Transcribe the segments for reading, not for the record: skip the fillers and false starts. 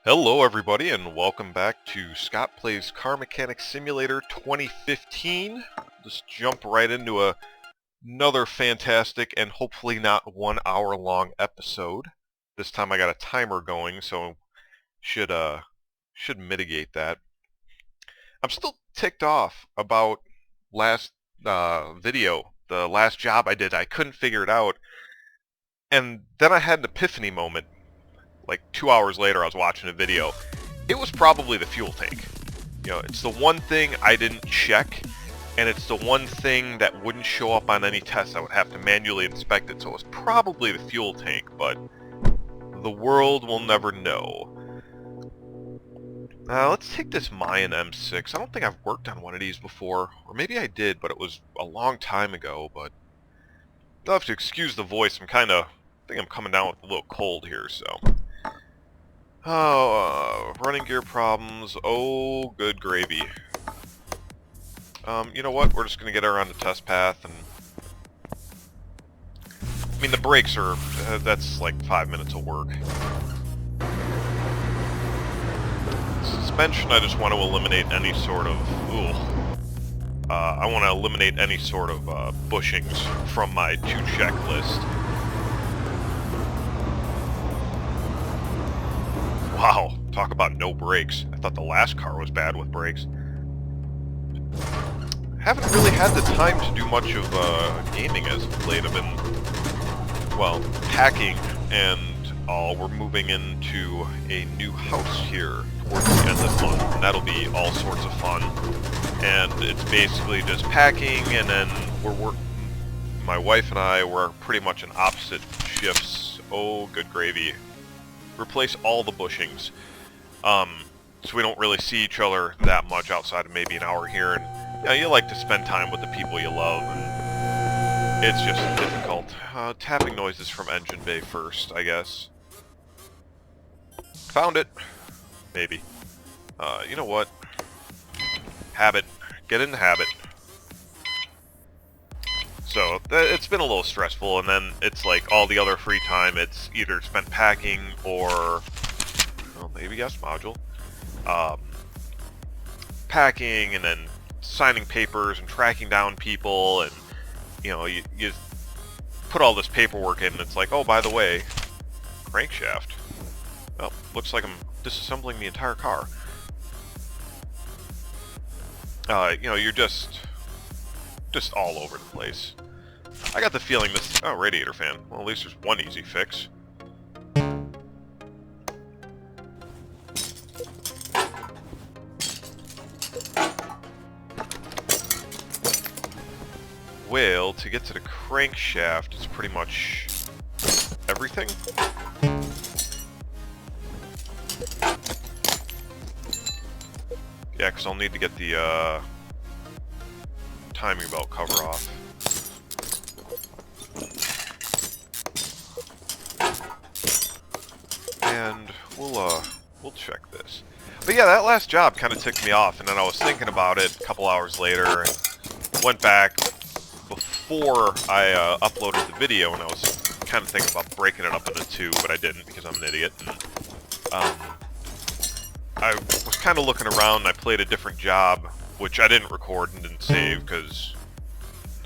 Hello everybody and welcome back to Scott Plays Car Mechanic Simulator 2015. Just jump right into another fantastic and hopefully not 1 hour long episode. This time I got a timer going, so should mitigate that. I'm still ticked off about last video, the last job I did. I couldn't figure it out, and then I had an epiphany moment. Like 2 hours later, I was watching a video. It was probably the fuel tank. You know, it's the one thing I didn't check, and it's the one thing that wouldn't show up on any test. I would have to manually inspect it, so it was probably the fuel tank, but the world will never know. Let's take this Mayen M6. I don't think I've worked on one of these before, or maybe I did, but it was a long time ago, but you'll have to excuse the voice. I think I'm coming down with a little cold here, so... running gear problems. Oh, good gravy. You know what? We're just gonna get her on the test path, and... I mean, the brakes are... that's like 5 minutes of work. Suspension, I just want to eliminate any sort of... I want to eliminate any sort of, bushings from my to-check list. Wow, talk about no brakes. I thought the last car was bad with brakes. Haven't really had the time to do much of gaming as of late. I've been, well, packing and all. We're moving into a new house here towards the end of the month, and that'll be all sorts of fun. And it's basically just packing, and then my wife and I, we're pretty much in opposite shifts. Oh, good gravy. Replace all the bushings, so we don't really see each other that much outside of maybe an hour here, and you know, you like to spend time with the people you love, and it's just difficult. Tapping noises from engine bay first, I guess. Found it. Maybe. You know what? Habit. Get in the habit. So, it's been a little stressful, and then it's like all the other free time, it's either spent packing or, well, maybe gas module. Packing, and then signing papers and tracking down people, and, you know, you put all this paperwork in, and it's like, oh, by the way, crankshaft. Well, looks like I'm disassembling the entire car. You know, you're just all over the place. I got the feeling this... Oh, radiator fan. Well, at least there's one easy fix. Well, to get to the crankshaft, it's pretty much everything. Yeah, because I'll need to get the timing belt cover off. And we'll check this. But yeah, that last job kind of ticked me off, and then I was thinking about it a couple hours later, and went back before I uploaded the video, and I was kind of thinking about breaking it up into two, but I didn't because I'm an idiot. And, I was kind of looking around, and I played a different job, which I didn't record and didn't save, because...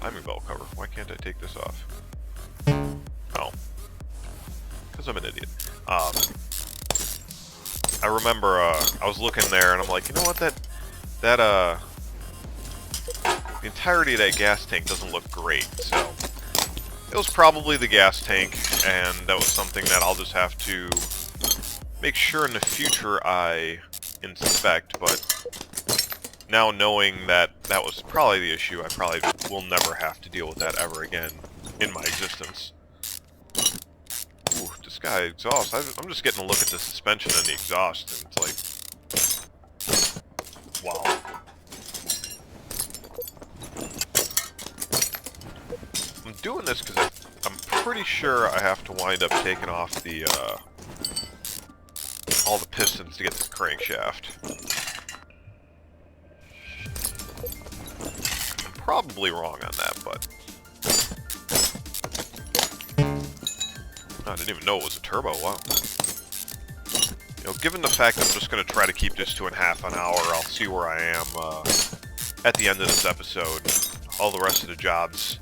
Timing belt cover. Why can't I take this off? Oh. Because I'm an idiot. I remember, I was looking there, and I'm like, you know what, the entirety of that gas tank doesn't look great, so... It was probably the gas tank, and that was something that I'll just have to make sure in the future I inspect, but now knowing that that was probably the issue, I probably will never have to deal with that ever again in my existence. Ooh, this guy exhaust. I'm just getting a look at the suspension and the exhaust, and it's like... Wow. I'm doing this because I'm pretty sure I have to wind up taking off the, all the pistons to get this crankshaft. I'm probably wrong on that, but... I didn't even know it was a turbo, wow. You know, given the fact that I'm just going to try to keep this to half an hour, I'll see where I am at the end of this episode. All the rest of the jobs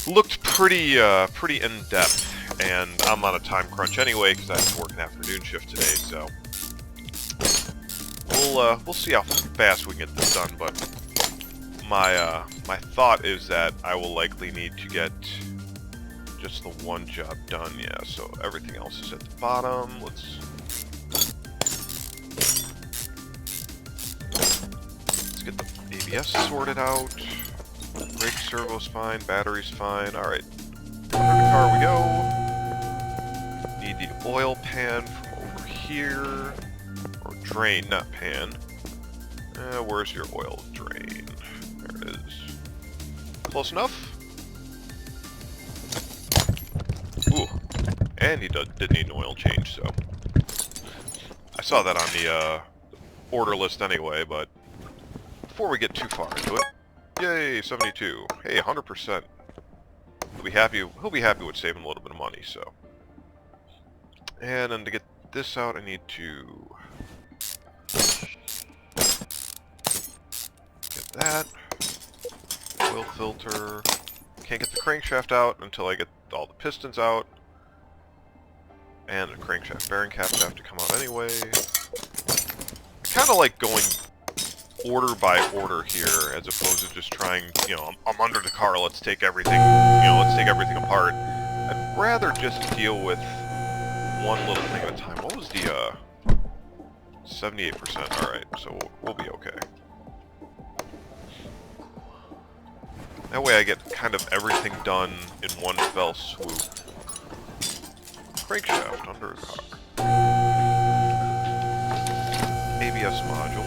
looked pretty in-depth, and I'm on a time crunch anyway because I have to work an afternoon shift today, so we'll see how fast we can get this done, but my thought is that I will likely need to get just the one job done, yeah, so everything else is at the bottom. Let's get the ABS sorted out. Brake servo's fine, battery's fine. Alright, under the car we go. Need the oil pan from over here. Or drain, not pan. Where's your oil drain? There it is. Close enough? Ooh, and he did need an oil change, so I saw that on the order list anyway, but before we get too far into it, yay, 72. Hey, 100%. He'll be happy with saving a little bit of money, so. And then to get this out, I need to get that. Oil filter. Can't get the crankshaft out until I get all the pistons out. And the crankshaft bearing caps have to come out anyway. I kind of like going order by order here, as opposed to just trying, you know, I'm under the car, let's take everything, you know, let's take everything apart. I'd rather just deal with one little thing at a time. What was the, 78%? Alright, so we'll be okay. That way I get kind of everything done in one fell swoop. Crankshaft under the car. ABS module.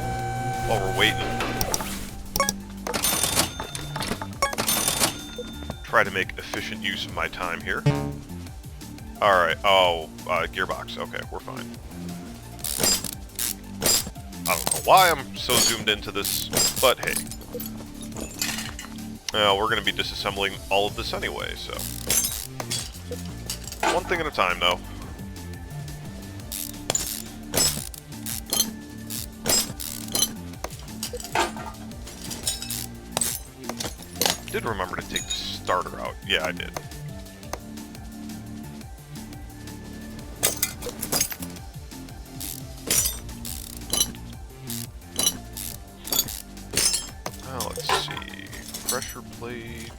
While we're waiting, try to make efficient use of my time here. Alright, gearbox. Okay, we're fine. I don't know why I'm so zoomed into this, but hey. We're going to be disassembling all of this anyway, so. One thing at a time, though. Did remember to take the starter out. Yeah, I did. Now let's see. Pressure plate.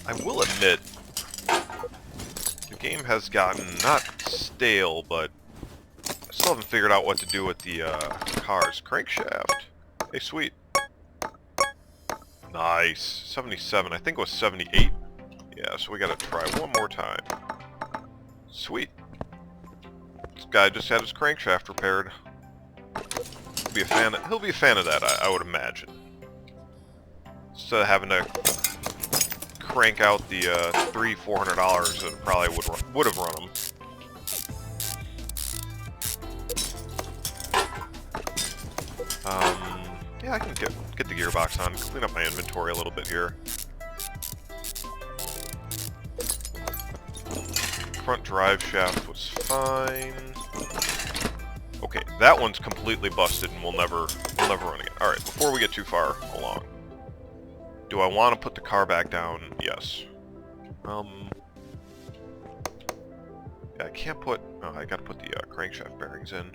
I will admit, the game has gotten not stale, but I still haven't figured out what to do with the car's crankshaft. Hey, sweet. Nice. 77. I think it was 78. Yeah, so we gotta try one more time. Sweet. This guy just had his crankshaft repaired. He'll be a fan of that, I would imagine. Instead of having to crank out the $300-400 that probably would have run him. Yeah, I can get the gearbox on, clean up my inventory a little bit here. Front drive shaft was fine. Okay, that one's completely busted and we'll never run again. Alright, before we get too far along. Do I want to put the car back down? Yes. Yeah, I can't put... Oh, I gotta put the crankshaft bearings in.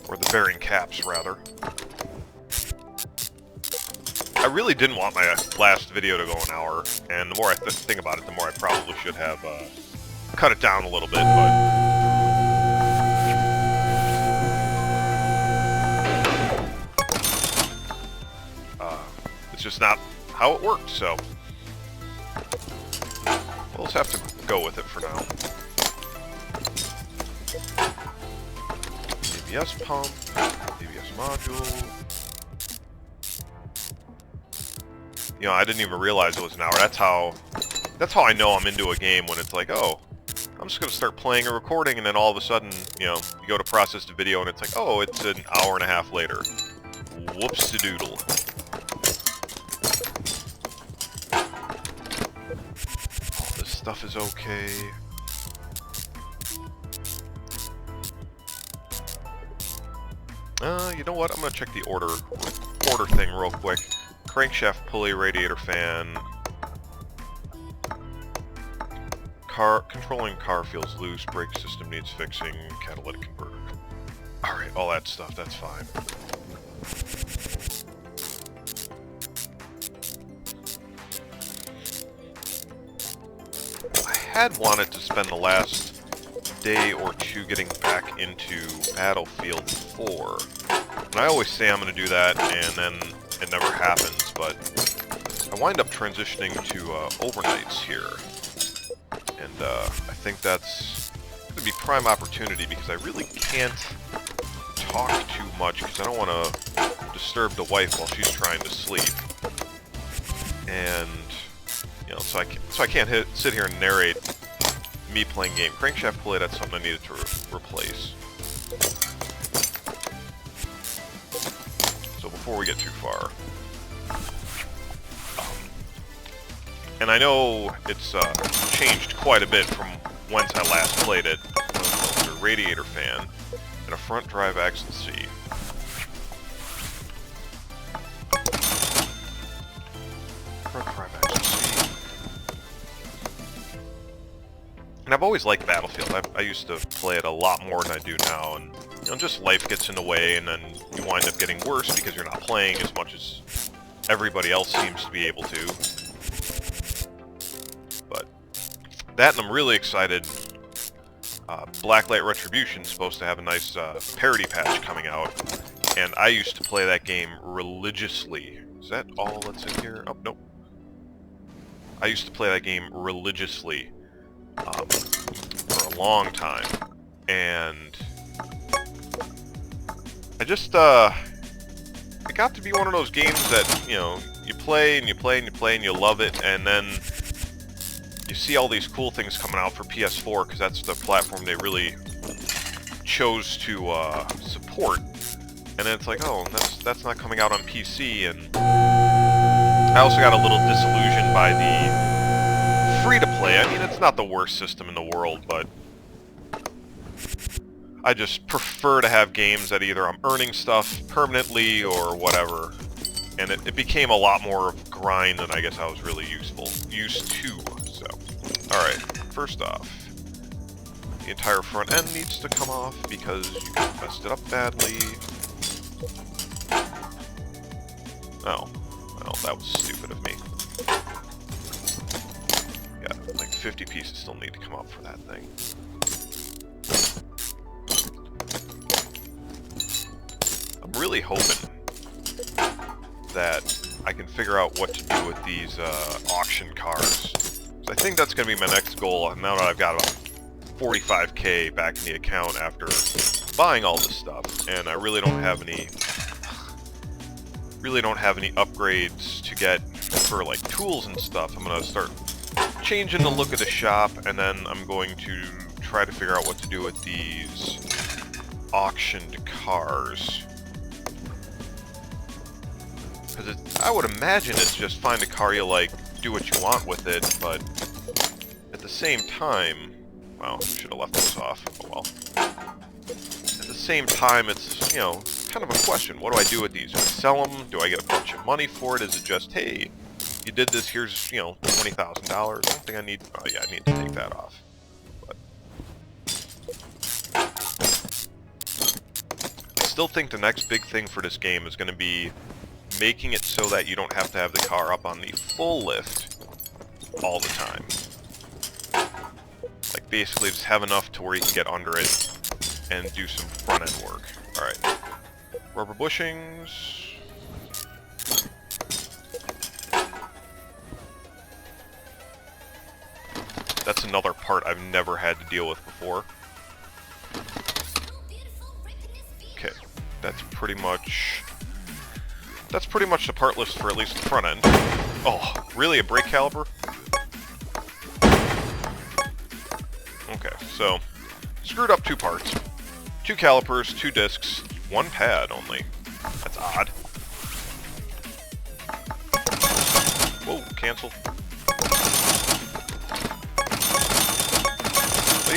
Or the bearing caps, rather. I really didn't want my last video to go an hour, and the more I think about it, the more I probably should have cut it down a little bit, but... it's just not how it worked, so... we'll just have to go with it for now. ABS pump, ABS module. You know, I didn't even realize it was an hour. That's how I know I'm into a game, when it's like, oh, I'm just gonna start playing or recording, and then all of a sudden, you know, you go to process the video and it's like, oh, it's an hour and a half later. Whoops-a-doodle. stuff is okay. You know what? I'm gonna check the order thing real quick. Crankshaft pulley, radiator fan. Controlling car feels loose, brake system needs fixing, catalytic converter. Alright, all that stuff, that's fine. I had wanted to spend the last day or two getting back into Battlefield 4. And I always say I'm going to do that, and then it never happens, but I wind up transitioning to overnights here. And I think that's going to be prime opportunity because I really can't talk too much because I don't want to disturb the wife while she's trying to sleep. And, you know, so I can't sit here and narrate me playing game. Crankshaft pulley, that's something I needed to replace. So before we get too far. And I know it's changed quite a bit from whence I last played it. A radiator fan and a front drive axle seat. Front drive axle seat. And I've always liked Battlefield. I used to play it a lot more than I do now, and you know, just life gets in the way, and then you wind up getting worse because you're not playing as much as everybody else seems to be able to. That, and I'm really excited. Blacklight Retribution is supposed to have a nice parity patch coming out, and I used to play that game religiously. Is that all that's in here? Oh, nope. I used to play that game religiously for a long time, and I just, it got to be one of those games that, you know, you play and you play and you play and you love it, and then you see all these cool things coming out for PS4 because that's the platform they really chose to support, and then it's like, oh, that's not coming out on PC. And I also got a little disillusioned by the free-to-play. I mean, it's not the worst system in the world, but I just prefer to have games that either I'm earning stuff permanently or whatever, and it became a lot more of grind than I guess I was really used to. So, alright, first off, the entire front end needs to come off because you messed it up badly. Oh, well, that was stupid of me. Yeah, like 50 pieces still need to come out for that thing. I'm really hoping that I can figure out what to do with these auction cars. So I think that's going to be my next goal, now that I've got about 45k back in the account after buying all this stuff, and I really don't have any upgrades to get for like tools and stuff. I'm going to start changing the look of the shop, and then I'm going to try to figure out what to do with these auctioned cars. Because I would imagine it's just find a car you like, do what you want with it, but at the same time, well, I should have left those off. Oh well. At the same time, it's, you know, kind of a question. What do I do with these? Do I sell them? Do I get a bunch of money for it? Is it just, hey, you did this, here's, you know, $20,000. I don't think I need, oh yeah, I need to take that off. But I still think the next big thing for this game is going to be making it so that you don't have to have the car up on the full lift all the time. Like, basically just have enough to where you can get under it and do some front-end work. Alright. Rubber bushings. That's another part I've never had to deal with before. Okay, that's pretty much the part list for at least the front end. Oh, really? A brake caliper? Okay, so screwed up 2 parts. 2 calipers, 2 discs, 1 pad only. That's odd. Whoa, cancel.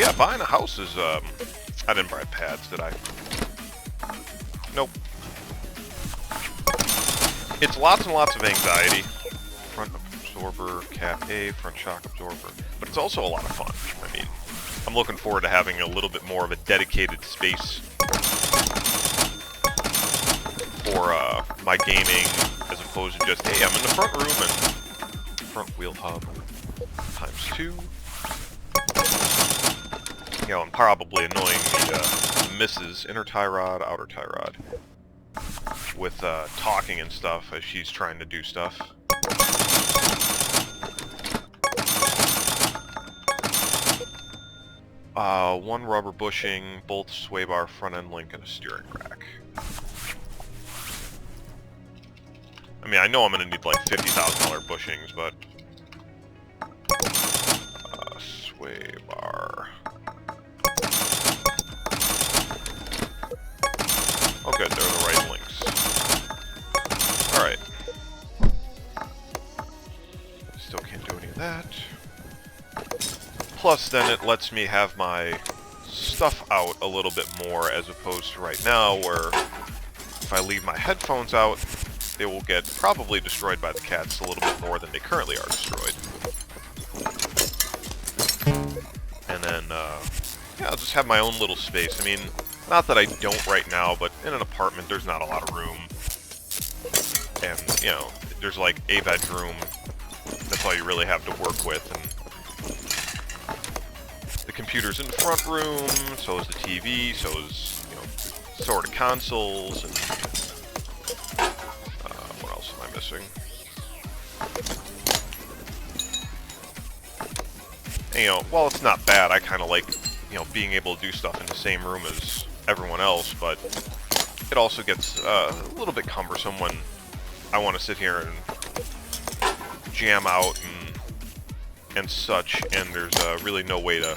yeah, buying a house is, I didn't buy pads, did I? Nope. It's lots and lots of anxiety. Front absorber, cap A, front shock absorber. But it's also a lot of fun. I mean, I'm looking forward to having a little bit more of a dedicated space for my gaming, as opposed to just, hey, I'm in the front room and front wheel hub ×2. You know, I'm probably annoying the missus, inner tie rod, outer tie rod, with talking and stuff as she's trying to do stuff. One rubber bushing, bolt sway bar, front end link, and a steering rack. I mean, I know I'm going to need like $50,000 bushings, but sway bar. Oh good, they're the right links. Alright. Still can't do any of that. Plus then it lets me have my stuff out a little bit more, as opposed to right now where if I leave my headphones out, they will get probably destroyed by the cats a little bit more than they currently are destroyed. And then, yeah, I'll just have my own little space. I mean, not that I don't right now, but in an apartment, there's not a lot of room. And, you know, there's like a bedroom. That's all you really have to work with. And the computer's in the front room, so is the TV, so is, you know, sort of consoles, and what else am I missing? And, you know, while it's not bad, I kind of like, you know, being able to do stuff in the same room as everyone else, but it also gets a little bit cumbersome when I want to sit here and jam out and such, and there's really no way to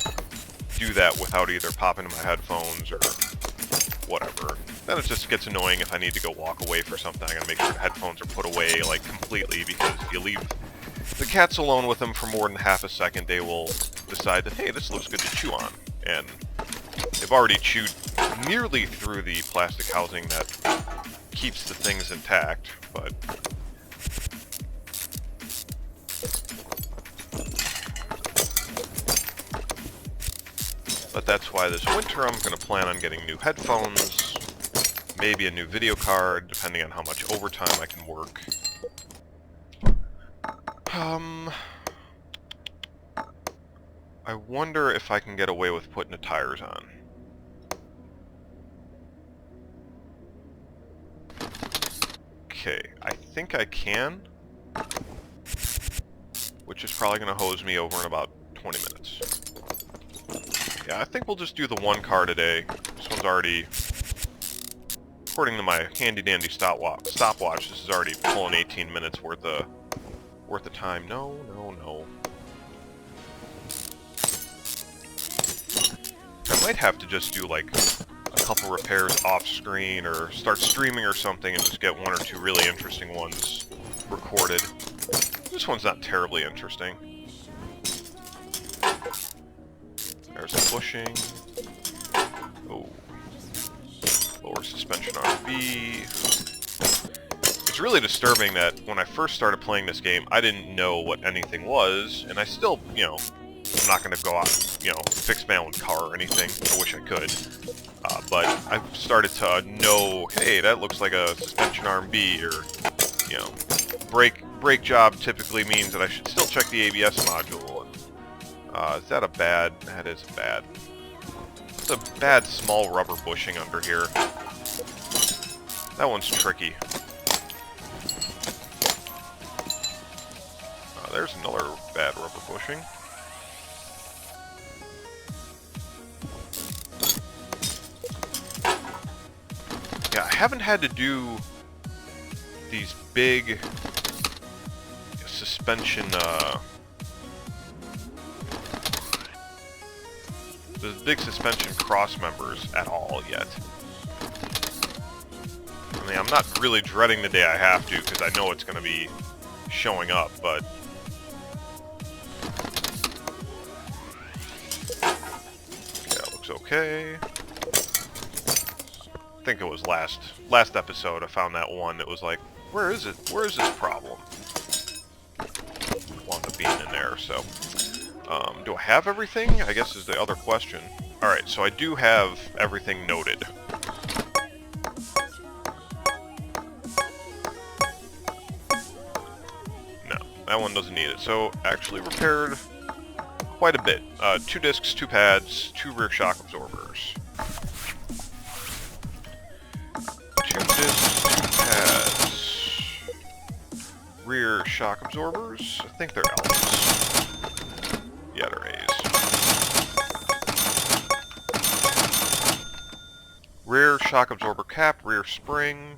do that without either popping into my headphones or whatever. Then it just gets annoying if I need to go walk away for something. I gotta make sure the headphones are put away, like, completely, because if you leave the cats alone with them for more than half a second, they will decide that, hey, this looks good to chew on. And they've already chewed nearly through the plastic housing that keeps the things intact, but that's why this winter I'm going to plan on getting new headphones, maybe a new video card, depending on how much overtime I can work. I wonder if I can get away with putting the tires on. Okay, I think I can, which is probably going to hose me over in about 20 minutes. Yeah, I think we'll just do the one car today. This one's already, according to my handy-dandy stopwatch, this is already pulling 18 minutes worth of time. No. I might have to just do like a couple repairs off-screen or start streaming or something and just get one or two really interesting ones recorded. This one's not terribly interesting. There's a bushing. Oh. Lower suspension RB. It's really disturbing that when I first started playing this game, I didn't know what anything was, and I still, you know, I'm not going to go out, you know, fix my own car or anything. I wish I could. But I've started to know, hey, that looks like a suspension RB, or, you know, brake job typically means that I should still check the ABS module. Is that a bad? That is bad. It's a bad small rubber bushing under here. That one's tricky. There's another bad rubber bushing. Yeah, I haven't had to do these big suspension, those big suspension cross members at all yet. I mean, I'm not really dreading the day I have to, because I know it's going to be showing up, but okay. I think it was last episode I found that one that was like, where is it? Where is this problem? Wound up being in there, so... do I have everything? I guess is the other question. Alright, so I do have everything noted. No, that one doesn't need it. So, actually repaired quite a bit. 2 discs, 2 pads, 2 rear shock absorbers. 2 discs, 2 pads. Rear shock absorbers. I think they're L's. Yeah, they're A's. Rear shock absorber cap, rear spring.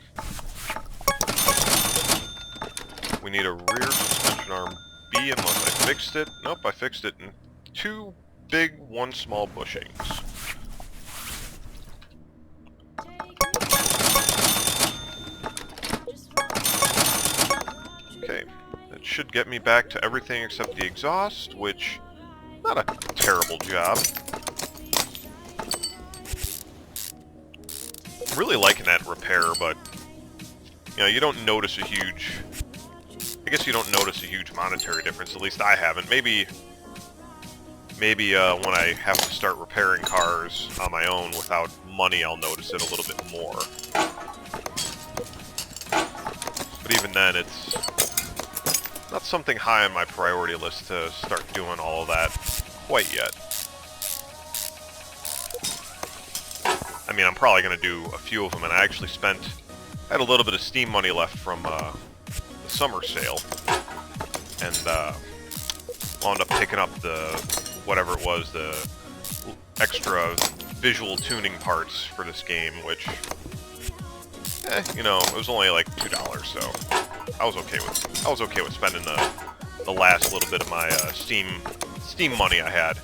We need a rear suspension arm B unless I fixed it. Nope, I fixed it in 2 big, 1 small bushings. Okay, that should get me back to everything except the exhaust, which... not a terrible job. I'm really liking that repair, but you know, you don't notice a huge... I guess you don't notice a huge monetary difference. At least I haven't. Maybe when I have to start repairing cars on my own without money, I'll notice it a little bit more. But even then, it's not something high on my priority list to start doing all of that quite yet. I mean, I'm probably going to do a few of them, and I actually had a little bit of Steam money left from the summer sale, and wound up picking up the, whatever it was, the extra visual tuning parts for this game, which, you know, it was only like $2, so I was okay with spending the last little bit of my Steam money I had.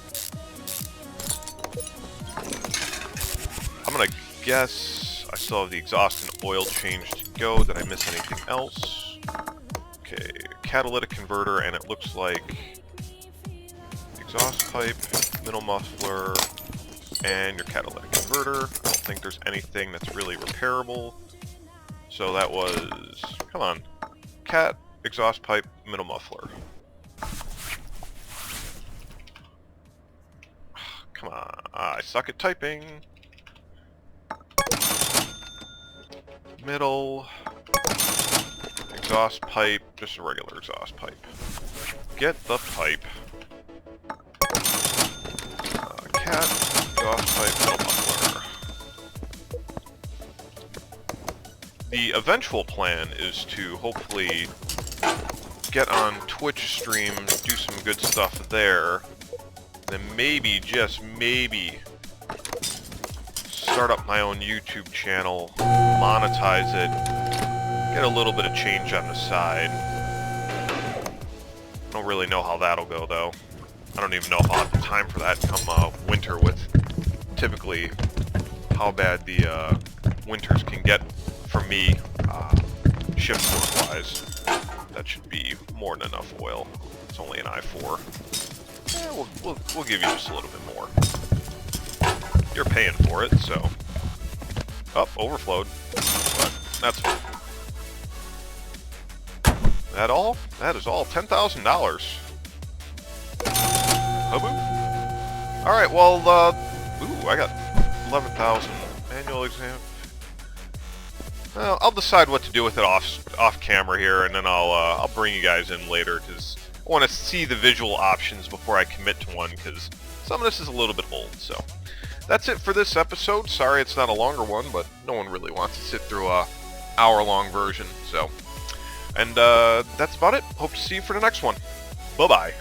I'm gonna guess I still have the exhaust and oil change to go. Did I miss anything else? Okay, catalytic converter, and it looks like exhaust pipe, middle muffler, and your catalytic converter. I don't think there's anything that's really repairable. So that was, come on, cat, exhaust pipe, middle muffler. Come on, I suck at typing. Middle, exhaust pipe, just a regular exhaust pipe. Get the pipe. Cat, exhaust pipe, middle muffler. The eventual plan is to hopefully get on Twitch stream, do some good stuff there, then maybe, just maybe, start up my own YouTube channel, monetize it, get a little bit of change on the side. Don't really know how that'll go, though. I don't even know if I'll have the time for that come winter, with typically how bad the winters can get for me, shift work-wise. That should be more than enough oil. It's only an I4. Yeah, we'll give you just a little bit more. You're paying for it, so... Oh, overflowed. But that's fine. That all? That is all. $10,000. Haboo. Alright, well, ooh, I got 11,000. Manual exam. Well, I'll decide what to do with it off camera here, and then I'll bring you guys in later, because I want to see the visual options before I commit to one, because some of this is a little bit old, so... That's it for this episode. Sorry it's not a longer one, but no one really wants to sit through a hour-long version, so... And, that's about it. Hope to see you for the next one. Bye-bye.